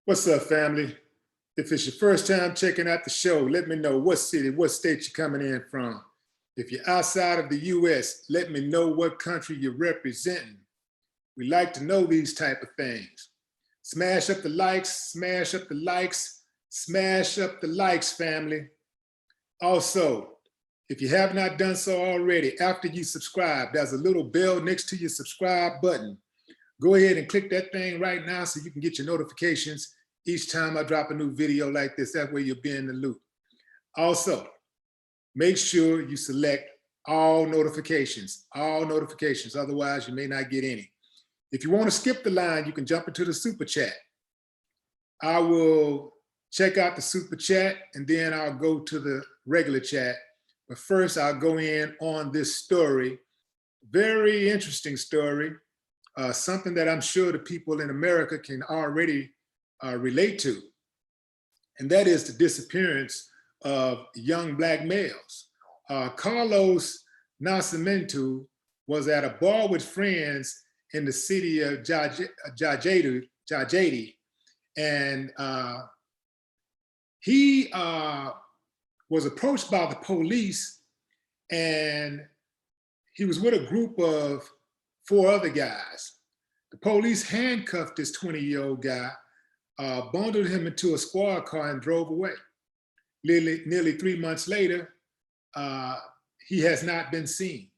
What's up, family? If it's your first time checking out the show, let me know what city, what state you're coming in from. If you're outside of the US, let me know what country you're representing. We like to know these type of things. Smash up the likes, smash up the likes, smash up the likes, family. Also, if you have not done so already, after you subscribe, there's a little bell next to your subscribe button. Go ahead and click that thing right now so you can get your notifications each time I drop a new video like this. That way you'll be in the loop. Also, make sure you select all notifications, otherwise you may not get any. If you want to skip the line, you can jump into the super chat. I will check out the super chat and then I'll go to the regular chat. But first I'll go in on this story, very interesting story. Something that I'm sure the people in America can already relate to, and that is the disappearance of young Black males. Carlos Nascimento was at a bar with friends in the city of Jajedi, and he was approached by the police, and he was with a group of 4 other guys. The police handcuffed this 20-year-old guy, bundled him into a squad car and drove away. Nearly 3 months later, he has not been seen.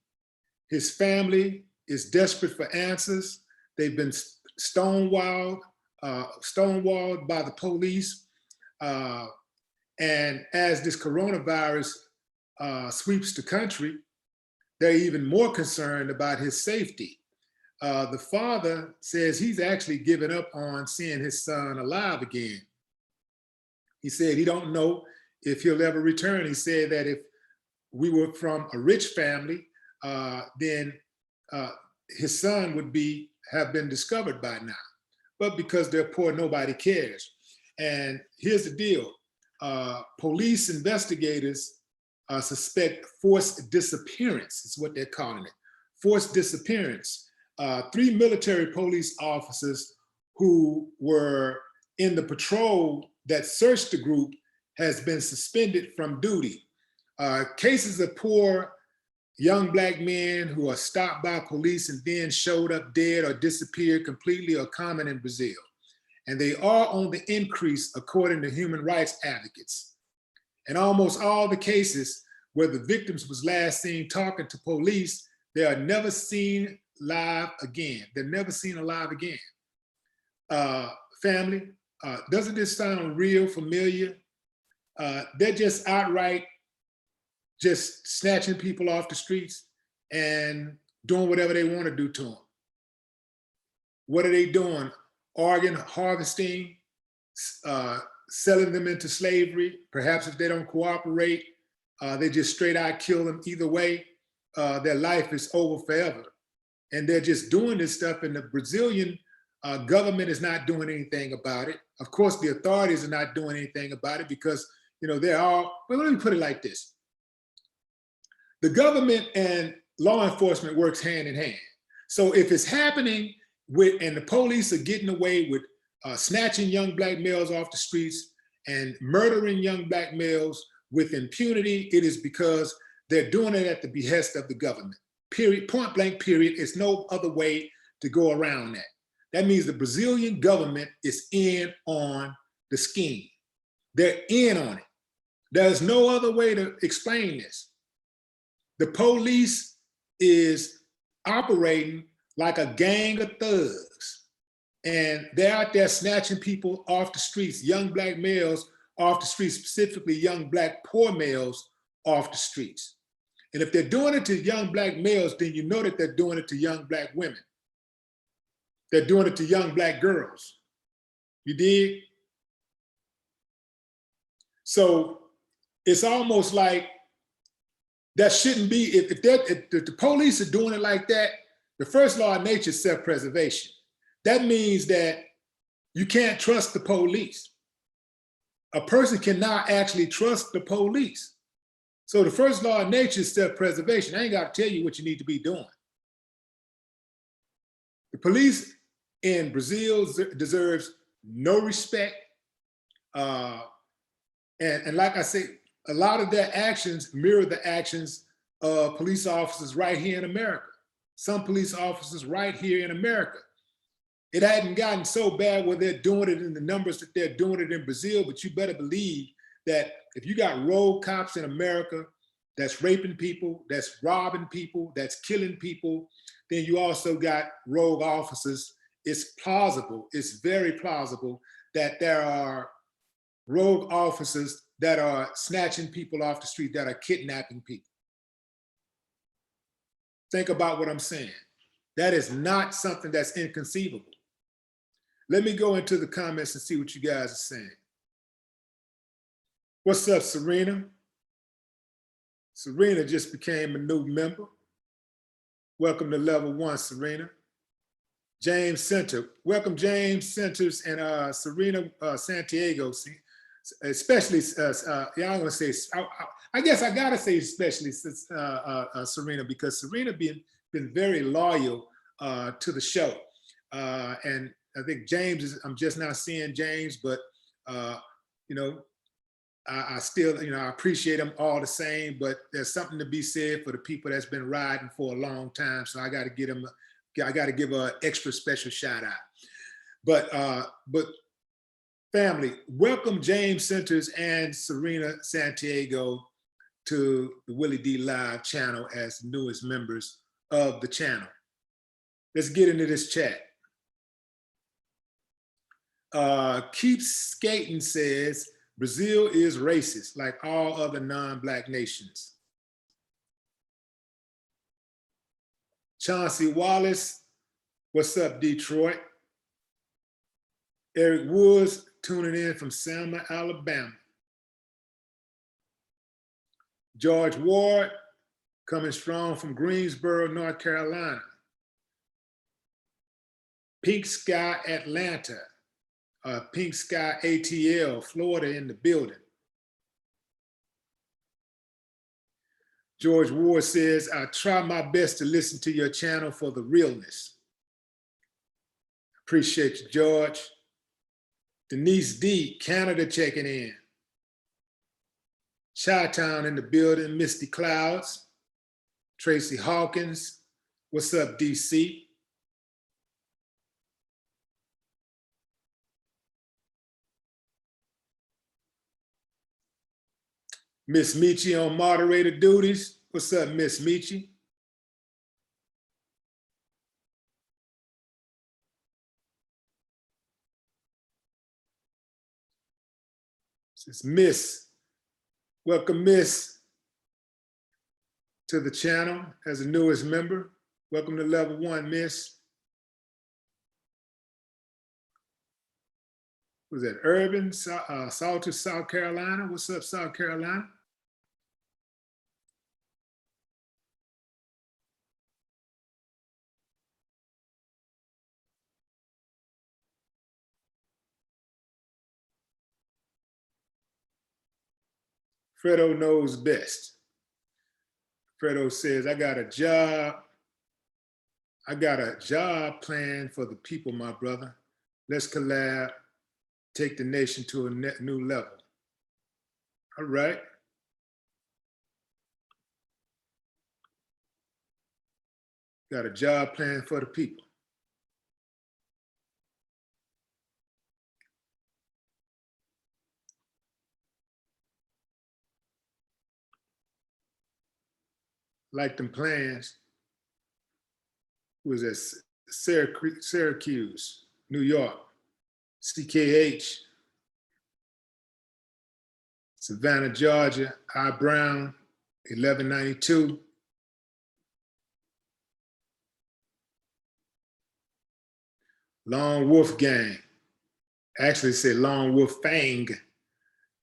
His family is desperate for answers. They've been stonewalled by the police. And as this coronavirus sweeps the country, they're even more concerned about his safety. The father says he's actually given up on seeing his son alive again. He said he don't know if he'll ever return. He said that if we were from a rich family, then his son would have been discovered by now. But because they're poor, nobody cares. And here's the deal. Police investigators suspect forced disappearance, is what they're calling it. Forced disappearance. 3 military police officers who were in the patrol that searched the group has been suspended from duty. Cases of poor young Black men who are stopped by police and then showed up dead or disappeared completely are common in Brazil. And they are on the increase according to human rights advocates. In almost all the cases where the victims was last seen talking to police, they are never seen live again. They're never seen alive again. Family, doesn't this sound real familiar? They're just outright just snatching people off the streets and doing whatever they want to do to them. What are they doing? Organ harvesting, selling them into slavery. Perhaps if they don't cooperate, they just straight out kill them. Either way, their life is over forever. And they're just doing this stuff, and the Brazilian government is not doing anything about it. Of course, the authorities are not doing anything about it because, you know, they're all, well, let me put it like this. The government and law enforcement works hand in hand. So if it's happening and the police are getting away with snatching young Black males off the streets and murdering young Black males with impunity, it is because they're doing it at the behest of the government. Period, point blank, period. It's no other way to go around that. That means the Brazilian government is in on the scheme. They're in on it. There's no other way to explain this. The police is operating like a gang of thugs, and they're out there snatching people off the streets, young Black males off the streets, specifically young Black poor males off the streets. And if they're doing it to young Black males, then you know that they're doing it to young Black women. They're doing it to young Black girls. You dig? So it's almost like that shouldn't be, if the police are doing it like that, the first law of nature is self-preservation. That means that you can't trust the police. A person cannot actually trust the police. So the first law of nature is self-preservation. I ain't got to tell you what you need to be doing. The police in Brazil deserves no respect. And like I say, a lot of their actions mirror the actions of police officers right here in America. Some police officers right here in America. It hadn't gotten so bad where they're doing it in the numbers that they're doing it in Brazil, but you better believe that if you got rogue cops in America that's raping people, that's robbing people, that's killing people, then you also got rogue officers. It's plausible, it's very plausible that there are rogue officers that are snatching people off the street, that are kidnapping people. Think about what I'm saying. That is not something that's inconceivable. Let me go into the comments and see what you guys are saying. What's up, Serena? Serena just became a new member. Welcome to level 1, Serena. James Center. Welcome, James Centers and Serena Santiago. Especially, yeah, I'm gonna say, I guess I gotta say especially Serena, because Serena been very loyal to the show. And I think James is, I'm just not seeing James, but you know, I still, you know, I appreciate them all the same, but there's something to be said for the people that's been riding for a long time. So I got to get them, I got to give an extra special shout out. But family, welcome James Centers and Serena Santiago to the WillieDLive channel as the newest members of the channel. Let's get into this chat. Keep Skating says, Brazil is racist like all other non-Black nations. Chauncey Wallace, what's up, Detroit? Eric Woods tuning in from Selma, Alabama. George Ward coming strong from Greensboro, North Carolina. Pink Sky Atlanta. Pink Sky ATL, Florida in the building. George Ward says, I try my best to listen to your channel for the realness. Appreciate you, George. Denise D, Canada checking in. Chi-Town in the building, Misty Clouds. Tracy Hawkins, what's up, DC? Miss Michi on moderator duties. What's up, Miss Michi? It's Miss. Welcome, Miss, to the channel as the newest member. Welcome to level 1, Miss. Was that Urban, Salter, South Carolina? What's up, South Carolina? Fredo knows best. Fredo says, I got a job plan for the people, my brother. Let's collab, take the nation to a new level. All right. Got a job plan for the people. Like them plans. Who was that? Syracuse, New York. CKH. Savannah, Georgia. I Brown, 1192. Lone Wolf Gang. Actually say Lone Wolf Fang.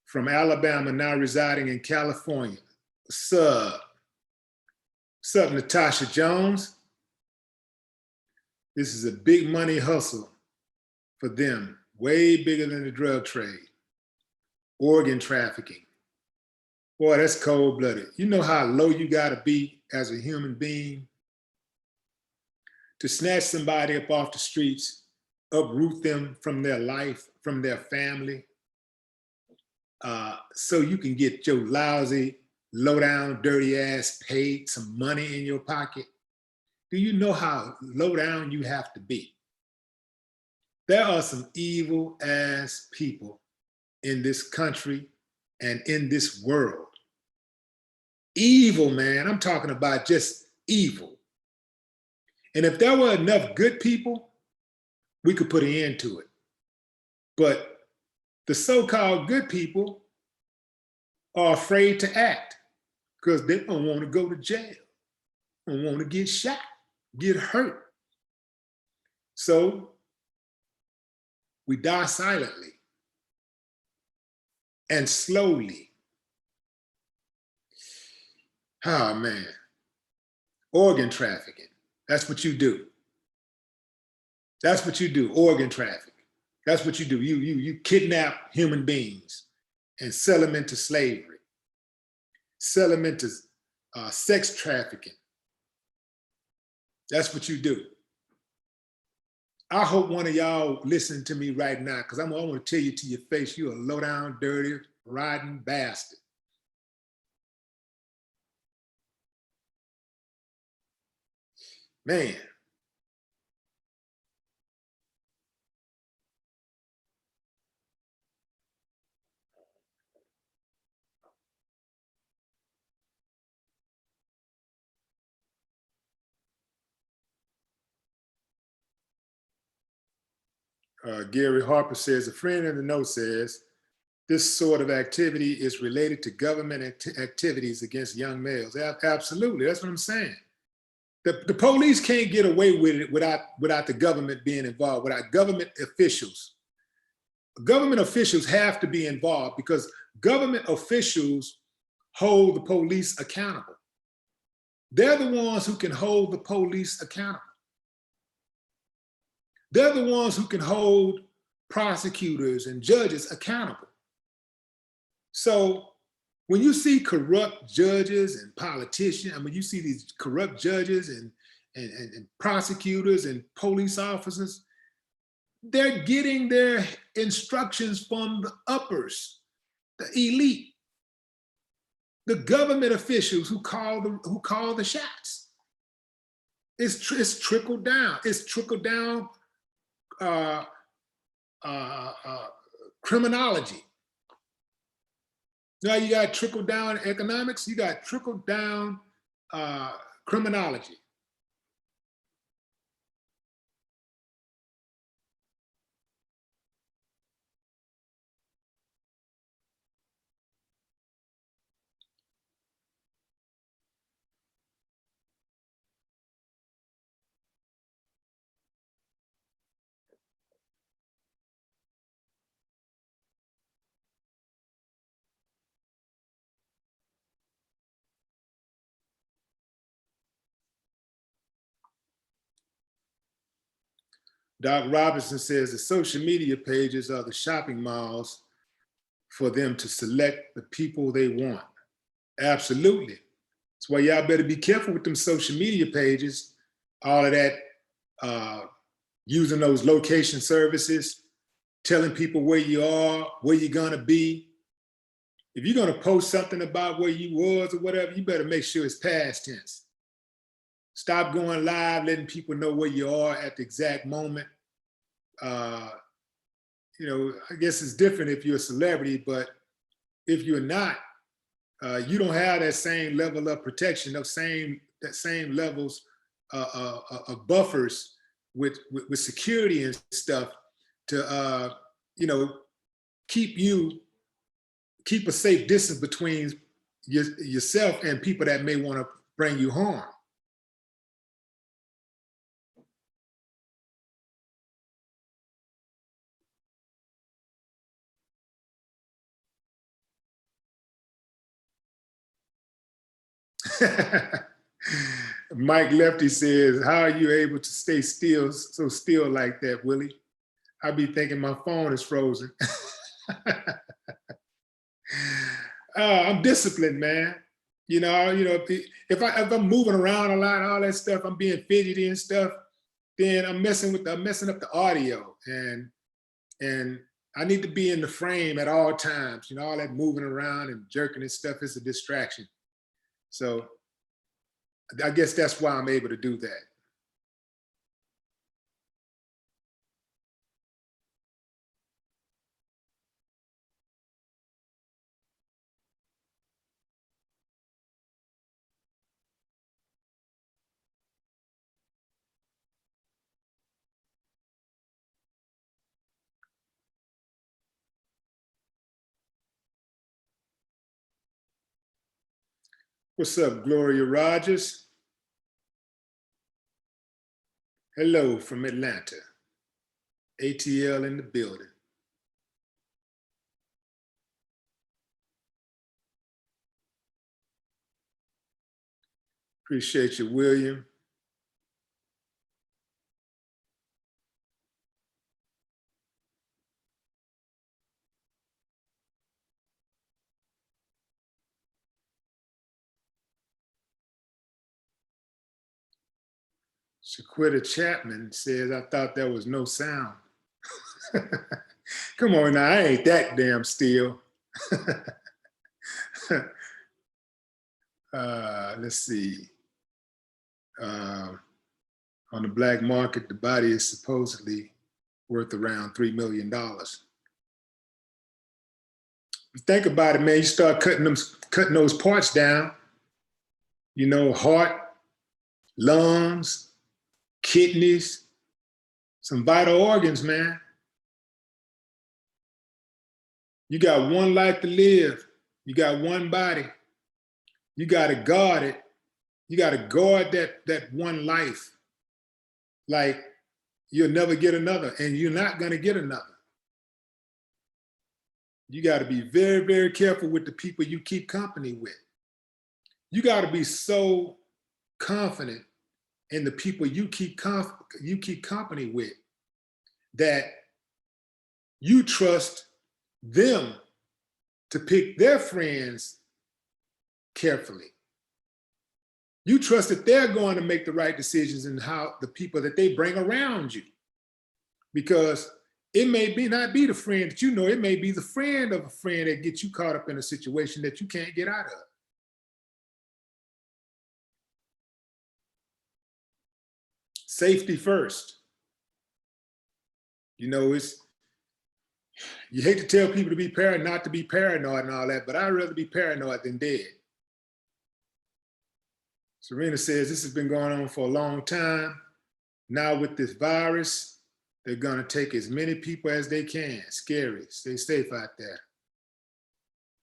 From Alabama, now residing in California. What's up? What's up, Natasha Jones? This is a big money hustle for them, way bigger than the drug trade. Organ trafficking. Boy, that's cold-blooded. You know how low you gotta be as a human being to snatch somebody up off the streets uproot them from their life, from their family, so you can get your lousy, low down, dirty ass paid some money in your pocket? Do you know how low down you have to be? There are some evil ass people in this country and in this world. Evil, man. I'm talking about just evil. And if there were enough good people, we could put an end to it. But the so-called good people are afraid to act because they don't want to go to jail, don't want to get shot, get hurt. So we die silently and slowly. Oh man, organ trafficking. That's what you do. That's what you do, organ traffic. That's what you do. You kidnap human beings and sell them into slavery, sell them into sex trafficking. That's what you do. I hope one of y'all listening to me right now, because I want to tell you to your face, you're a low down, dirty, rotten bastard. Man. Gary Harper says, a friend in the know says, this sort of activity is related to government activities against young males. Absolutely, that's what I'm saying. The police can't get away with it without the government being involved, without government officials. Government officials have to be involved because government officials hold the police accountable. They're the ones who can hold the police accountable. They're the ones who can hold prosecutors and judges accountable. So when you see corrupt judges and politicians, when you see these corrupt judges and prosecutors and police officers, they're getting their instructions from the uppers, the elite, the government officials who call the shots. It's trickled down. It's trickled down criminology. Now you got trickle down economics, you got trickle down criminology. Doc Robinson says the social media pages are the shopping malls for them to select the people they want. Absolutely. That's why y'all better be careful with them social media pages, all of that, using those location services, telling people where you are, where you're gonna be. If you're gonna post something about where you was or whatever, you better make sure it's past tense. Stop going live, letting people know where you are at the exact moment. You know, I guess it's different if you're a celebrity, but if you're not, you don't have that same level of protection, that same levels of buffers with security and stuff to you know, keep a safe distance between yourself and people that may want to bring you harm. Mike Lefty says, how are you able to stay still, so still like that, Willie? I be thinking my phone is frozen. I'm disciplined, man. You know, if I'm moving around a lot, all that stuff, I'm being fidgety and stuff, then I'm messing up the audio, and I need to be in the frame at all times. You know, all that moving around and jerking and stuff is a distraction. So I guess that's why I'm able to do that. What's up, Gloria Rogers? Hello from Atlanta. ATL in the building. Appreciate you, William. Shaquita Chapman says, I thought there was no sound. Come on now, I ain't that damn still. Let's see. On the black market, the body is supposedly worth around $3 million. Think about it, man. You start cutting those parts down. You know, heart, lungs, kidneys, some vital organs, man. You got one life to live. You got one body. You got to guard it. You got to guard that one life. Like you'll never get another, and you're not going to get another. You got to be very, very careful with the people you keep company with. You got to be so confident in the people you keep company with that you trust them to pick their friends carefully. You trust that they're going to make the right decisions in how the people that they bring around you. Because it may not be the friend that you know, it may be the friend of a friend that gets you caught up in a situation that you can't get out of. Safety first. You know, you hate to tell people to be paranoid, not to be paranoid and all that, but I'd rather be paranoid than dead. Serena says this has been going on for a long time. Now with this virus, they're going to take as many people as they can. Scary. Stay safe out there.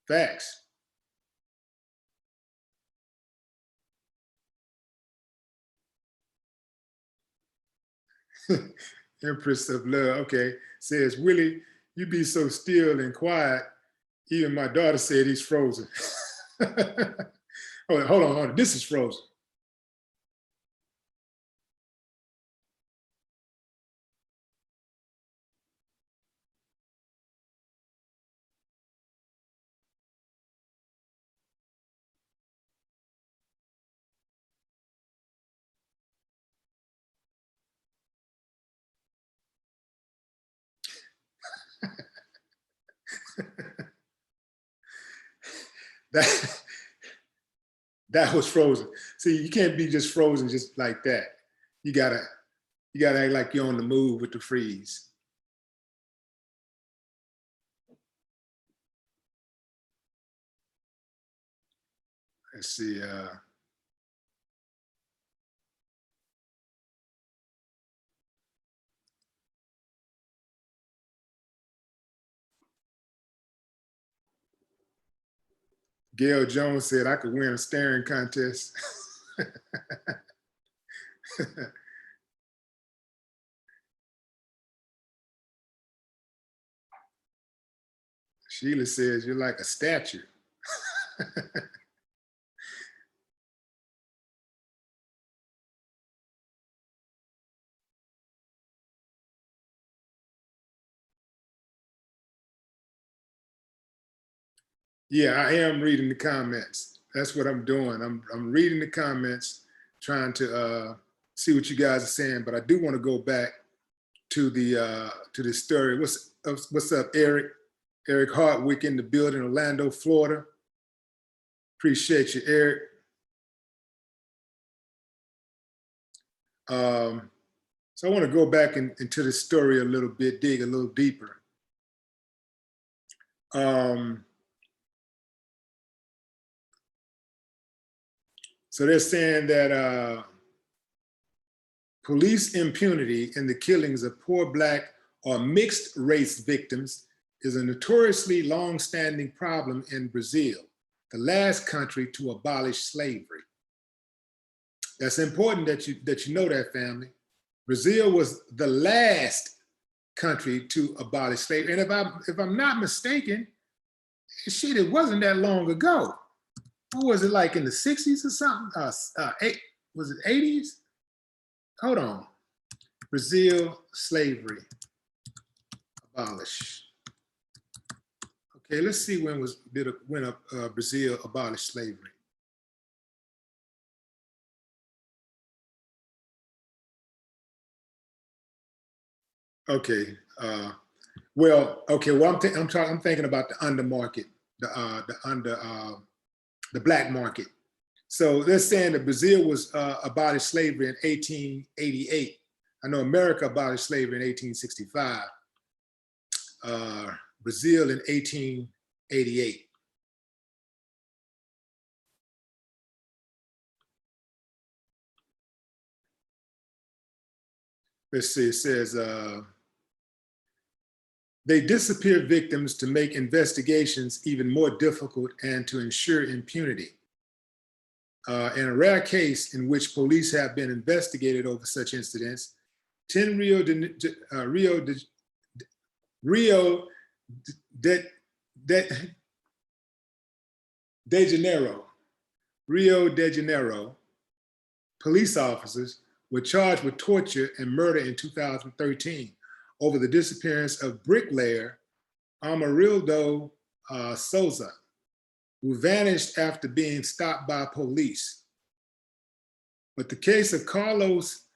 Facts. Empress of Love. Okay. Says, Willie, you be so still and quiet. Even my daughter said he's frozen. Hold on. This is frozen. that was frozen. See, you can't be just frozen just like that. You gotta act like you're on the move with the freeze. Let's see. Gail Jones said I could win a staring contest. Sheila says you're like a statue. Yeah, I am reading the comments. That's what I'm doing. I'm reading the comments, trying to see what you guys are saying, but I do want to go back to the story. What's up, Eric? Eric Hartwick in the building, Orlando, Florida. Appreciate you, Eric. So I want to go back into the story a little bit, dig a little deeper. So they're saying that police impunity in the killings of poor Black or mixed race victims is a notoriously long-standing problem in Brazil, the last country to abolish slavery. That's important that you know that, family. Brazil was the last country to abolish slavery. And if I'm not mistaken, shit, it wasn't that long ago. What was it, like in the 60s or something? Was it 80s? Hold on. Brazil slavery abolished. Okay, let's see when Brazil abolished slavery. Okay, well, I'm thinking about the undermarket, the black market. So they're saying that Brazil was abolished slavery in 1888. I know America abolished slavery in 1865. Brazil in 1888. Let's see, it says, they disappear victims to make investigations even more difficult and to ensure impunity. In a rare case in which police have been investigated over such incidents, 10 Rio de Janeiro police officers were charged with torture and murder in 2013 over the disappearance of bricklayer Amarildo Souza, who vanished after being stopped by police. But the case of Carlos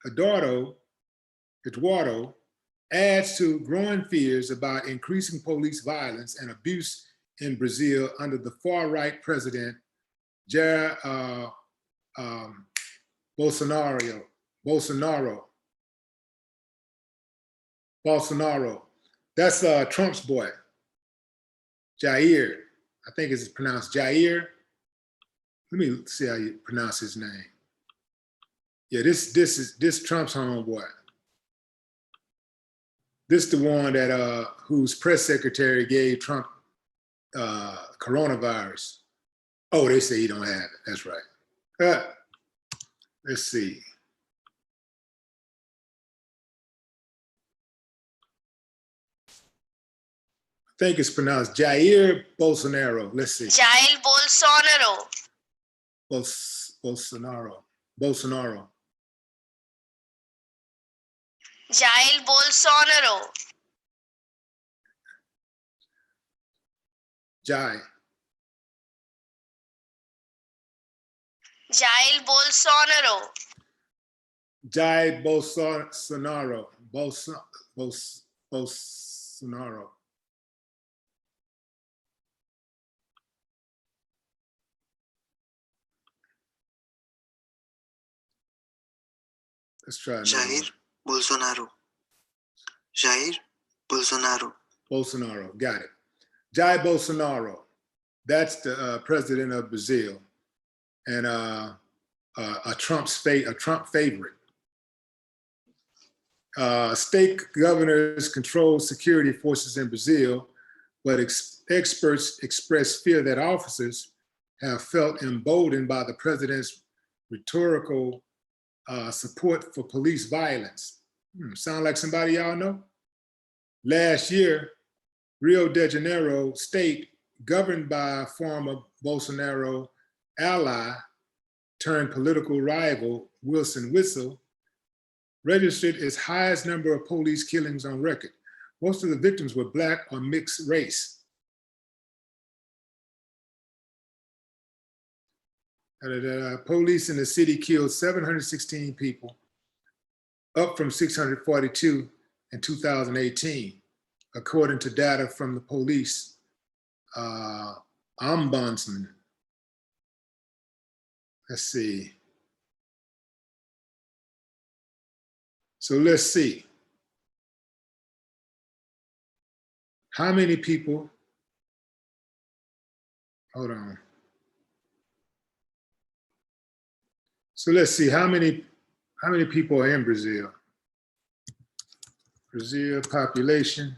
Eduardo adds to growing fears about increasing police violence and abuse in Brazil under the far-right president, Jair Bolsonaro. That's Trump's boy, Jair. I think it's pronounced Jair. Let me see how you pronounce his name. Yeah, this is Trump's homeboy. This the one that whose press secretary gave Trump coronavirus. Oh, they say he don't have it. That's right. Let's see. I think it's pronounced Jair Bolsonaro. Let's see. Jair Bolsonaro. Bolsonaro. Jair Bolsonaro. Jair Bolsonaro. Jair Bolsonaro. Bolsonaro. Let's try it. Jair Bolsonaro. Jair Bolsonaro. Bolsonaro, got it. Jair Bolsonaro. That's the president of Brazil, and a Trump favorite. State governors control security forces in Brazil, but experts express fear that officers have felt emboldened by the president's rhetorical support for police violence. Sound like somebody y'all know? Last year, Rio de Janeiro state, governed by former Bolsonaro ally turned political rival Wilson Witzel, registered its highest number of police killings on record. Most of the victims were Black or mixed race. Police in the city killed 716 people, up from 642 in 2018, according to data from the police ombudsman. Let's see. So let's see. How many people, hold on. So let's see, how many people are in Brazil? Brazil population,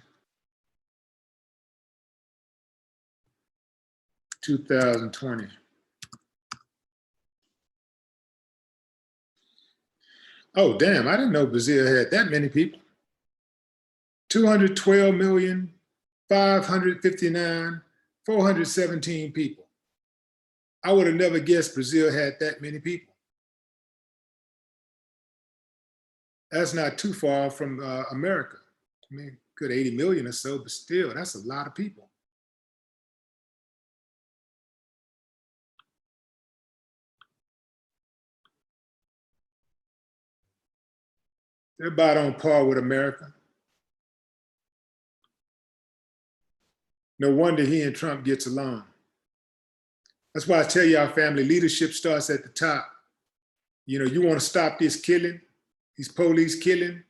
2020. Oh, damn, I didn't know Brazil had that many people. 212,559,417 people. I would have never guessed Brazil had that many people. That's not too far from America. I mean, good 80 million or so, but still, that's a lot of people. They're about on par with America. No wonder he and Trump gets along. That's why I tell you, our family leadership starts at the top. You know, you want to stop this killing, these police killing,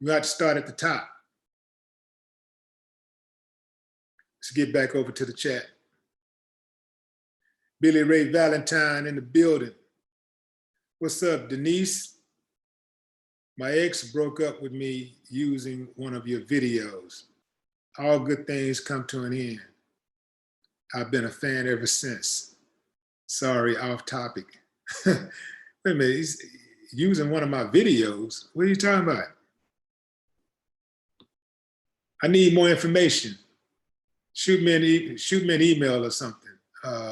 you have to start at the top. Let's get back over to the chat. Billy Ray Valentine in the building. What's up, Denise? My ex broke up with me using one of your videos. All good things come to an end. I've been a fan ever since. Sorry, off topic. Wait a minute, he's using one of my videos. What are you talking about? I need more information. Shoot me an email or something.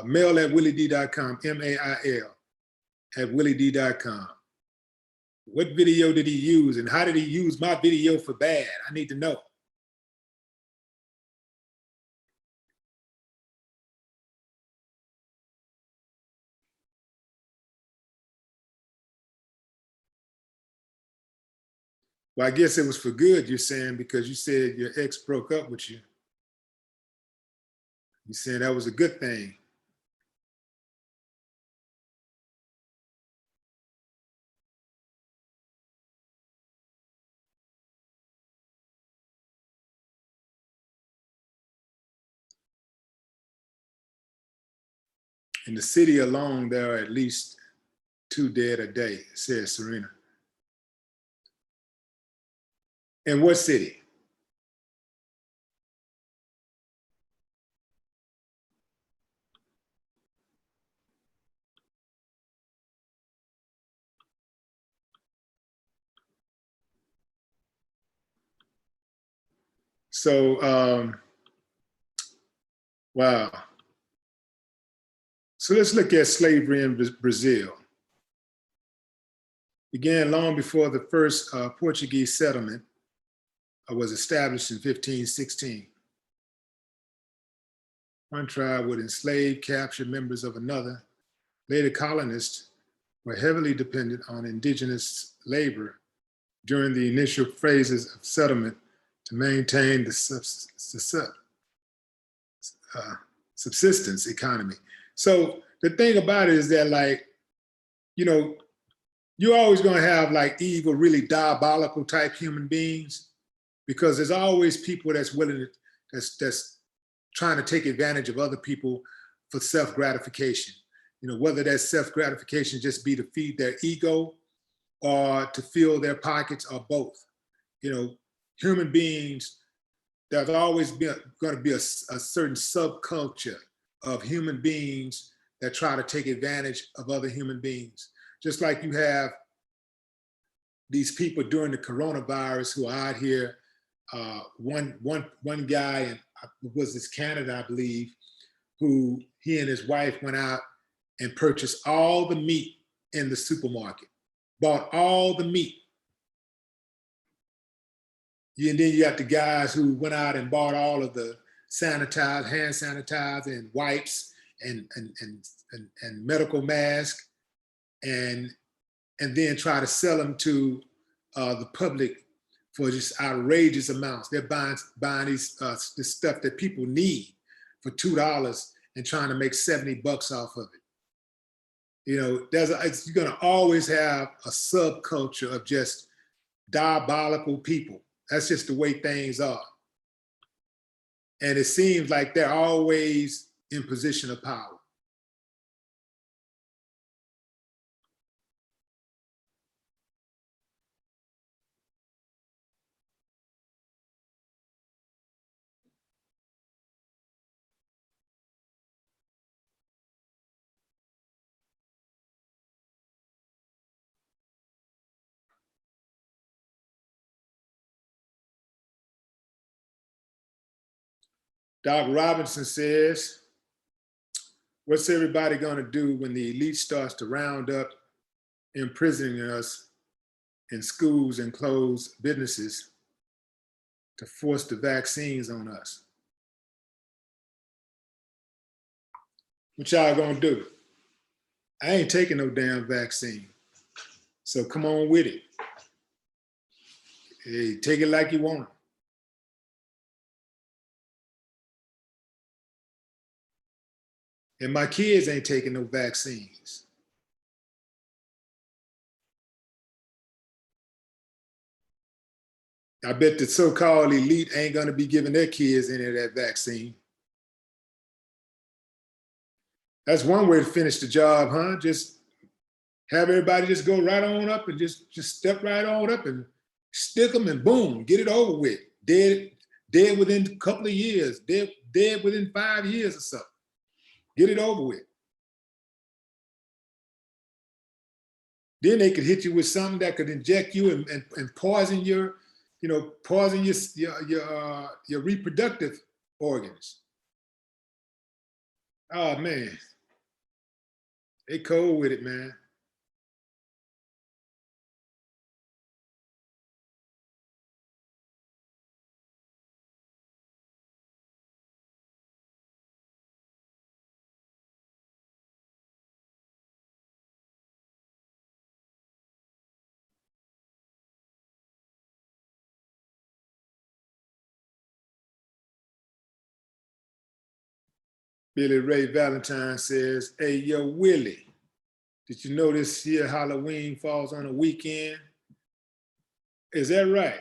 Mail@WillieD.com, MAIL @WillieD.com. What video did he use and how did he use my video for bad? I need to know. Well, I guess it was for good, you're saying, because you said your ex broke up with you. You saying that was a good thing. In the city alone, there are at least 2 dead a day, says Serena. In what city? So, wow. So let's look at slavery in Brazil. Began long before the first Portuguese settlement was established in 1516. One tribe would enslave, capture members of another. Later colonists were heavily dependent on indigenous labor during the initial phases of settlement to maintain the subsistence economy. So the thing about it is that, like, you know, you're always going to have like evil, really diabolical type human beings, because there's always people that's willing to, that's trying to take advantage of other people for self-gratification. You know, whether that self-gratification just be to feed their ego or to fill their pockets, or both. You know, human beings, there's always going to be a certain subculture of human beings that try to take advantage of other human beings. Just like you have these people during the coronavirus who are out here. One guy, and was this Canada, I believe, who he and his wife went out and purchased all the meat in the supermarket, bought all the meat. And then you got the guys who went out and bought all of the hand sanitizer and wipes and medical masks and then try to sell them to the public for just outrageous amounts. They're buying these this stuff that people need for $2 and trying to make 70 bucks off of it. You know, you're gonna always have a subculture of just diabolical people. That's just the way things are. And it seems like they're always in position of power. Doc Robinson says, what's everybody gonna do when the elite starts to round up imprisoning us in schools and close businesses to force the vaccines on us? What y'all gonna do? I ain't taking no damn vaccine. So come on with it. Hey, take it like you want it. And my kids ain't taking no vaccines. I bet the so-called elite ain't gonna be giving their kids any of that vaccine. That's one way to finish the job, huh? Just have everybody just go right on up and just step right on up and stick them and boom, get it over with. Dead within a couple of years, dead within 5 years or so. Get it over with. Then they could hit you with something that could inject you and poison your, poison your reproductive organs. Oh man, they cold with it, man. Billy Ray Valentine says, hey, yo, Willie, did you know this year Halloween falls on a weekend? Is that right?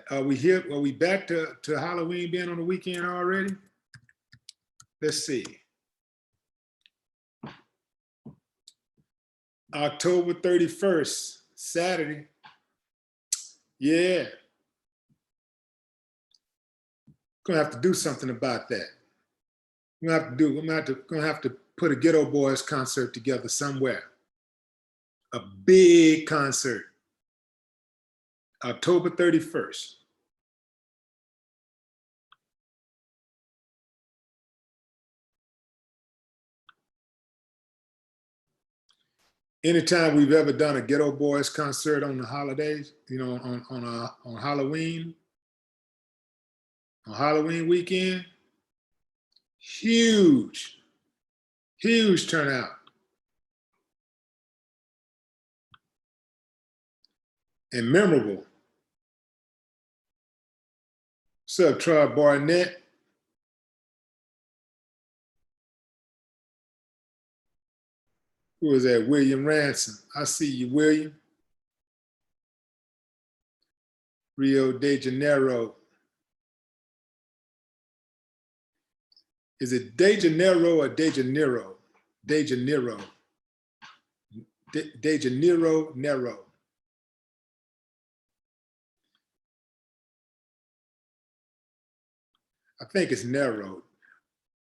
Are we here? Are we back to Halloween being on the weekend already? Let's see. October 31st, Saturday. Yeah. Gonna have to do something about that. We're gonna have to put a Ghetto Boys concert together somewhere. A big concert. October 31st. Anytime we've ever done a Ghetto Boys concert on the holidays, on Halloween weekend, huge turnout. And memorable. What's up, Troy Barnett? Who is that? William Ransom. I see you, William. Rio de Janeiro. Is it De Janeiro or De Janeiro? De Janeiro. De Janeiro, Nero. I think it's Nero.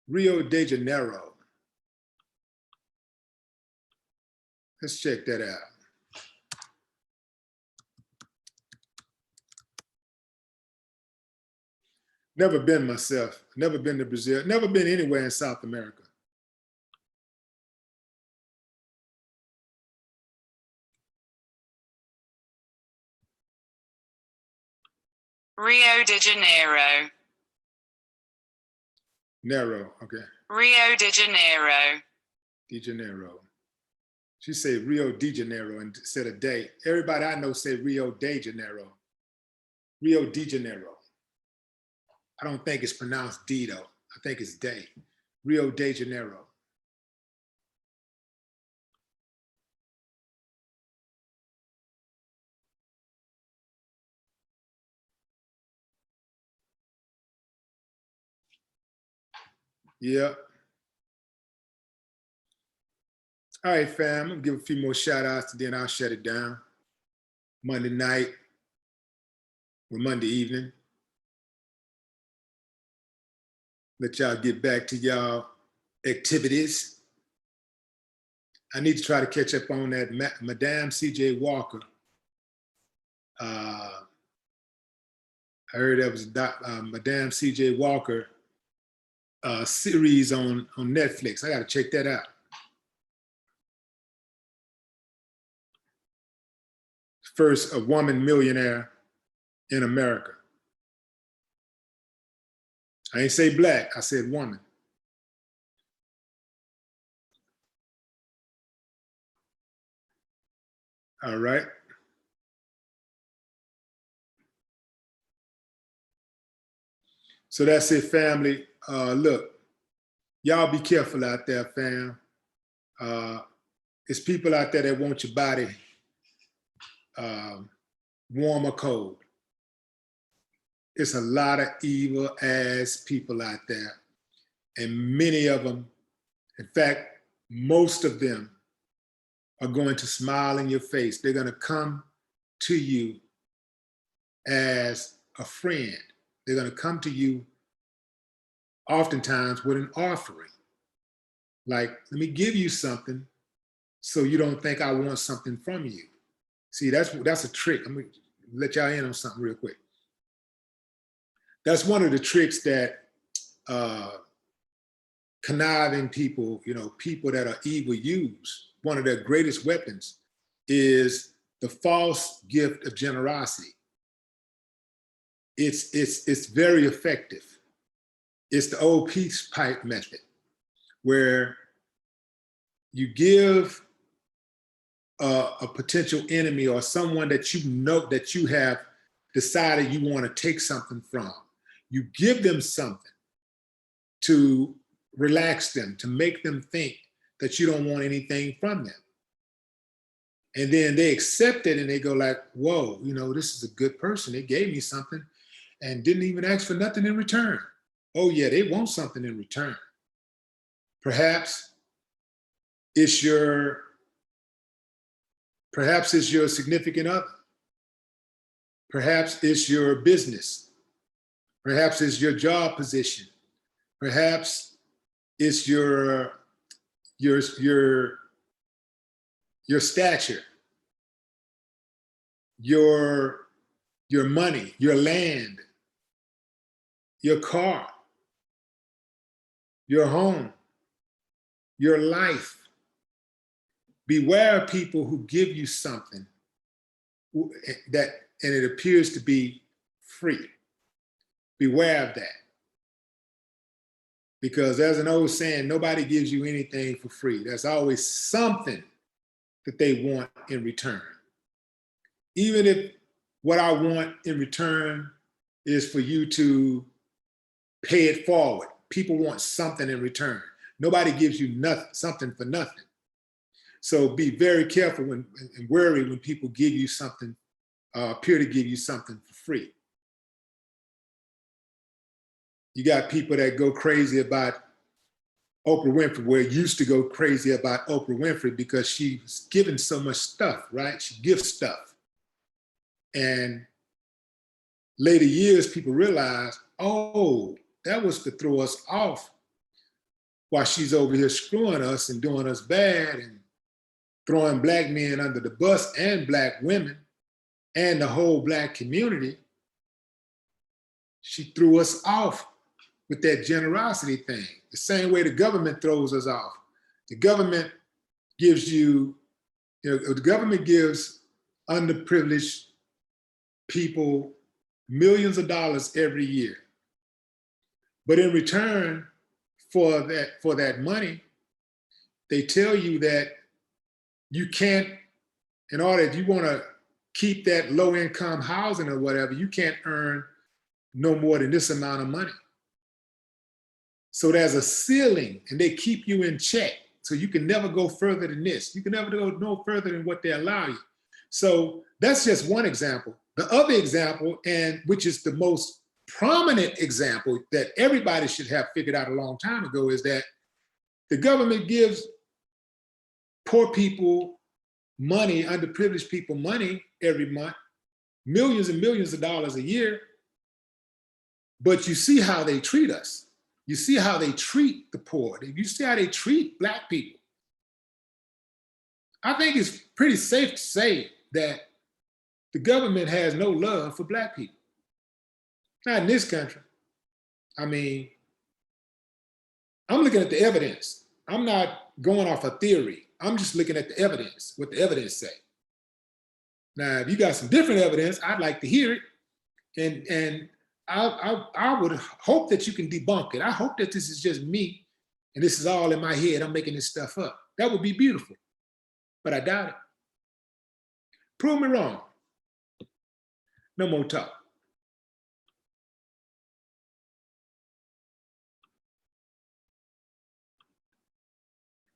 Rio de Janeiro. Let's check that out. Never been myself. Never been to Brazil. Never been anywhere in South America. Rio de Janeiro. Nero, okay. Rio de Janeiro. De Janeiro. She said Rio de Janeiro instead of day. Everybody I know say Rio de Janeiro. Rio de Janeiro. I don't think it's pronounced D though. I think it's day. Rio de Janeiro. Yep. All right, fam. I'm gonna give a few more shout outs and then I'll shut it down. Monday night or Monday evening. Let y'all get back to y'all activities. I need to try to catch up on that Madame C.J. Walker. I heard that was Madame C.J. Walker series on Netflix. I got to check that out. First, a woman millionaire in America. I ain't say black, I said woman. All right. So that's it, family. Look, y'all be careful out there, fam. It's people out there that want your body warm or cold. It's a lot of evil ass people out there. And many of them, in fact, most of them are going to smile in your face. They're going to come to you as a friend. They're going to come to you oftentimes with an offering. Like, let me give you something so you don't think I want something from you. See, that's a trick. I'm going to let y'all in on something real quick. That's one of the tricks that conniving people, people that are evil use. One of their greatest weapons is the false gift of generosity. It's very effective. It's the old peace pipe method, where you give a potential enemy or someone that you know that you have decided you want to take something from. You give them something to relax them, to make them think that you don't want anything from them. And then they accept it and they go like, whoa, this is a good person. They gave me something and didn't even ask for nothing in return. Oh yeah, they want something in return. Perhaps it's your significant other. Perhaps it's your business. Perhaps it's your job position. Perhaps it's your stature, your money, your land, your car, your home, your life. Beware of people who give you something and it appears to be free. Beware of that. Because there's an old saying, nobody gives you anything for free. There's always something that they want in return. Even if what I want in return is for you to pay it forward. People want something in return. Nobody gives you something for nothing. So be very careful and wary when people give you something, appear to give you something for free. You got people that go crazy about Oprah Winfrey, where it used to go crazy about Oprah Winfrey because she's given so much stuff, right? She gives stuff. And later years, people realize, oh, that was to throw us off while she's over here screwing us and doing us bad and throwing black men under the bus and black women and the whole black community. She threw us off with that generosity thing, the same way the government throws us off. The government gives the government gives underprivileged people millions of dollars every year. But in return for that money, they tell you that you can't, in order, if you want to keep that low income housing or whatever, you can't earn no more than this amount of money. So there's a ceiling and they keep you in check. So you can never go further than this. You can never go no further than what they allow you. So that's just one example. The other example, and which is the most prominent example that everybody should have figured out a long time ago, is that the government gives poor people money, underprivileged people money every month, millions and millions of dollars a year. But you see how they treat us. You see how they treat the poor. You see how they treat Black people. I think it's pretty safe to say that the government has no love for Black people. Not in this country. I mean, I'm looking at the evidence. I'm not going off a theory. I'm just looking at the evidence, what the evidence say. Now, if you got some different evidence, I'd like to hear it. And I would hope that you can debunk it. I hope that this is just me and this is all in my head. I'm making this stuff up. That would be beautiful, but I doubt it. Prove me wrong. No more talk.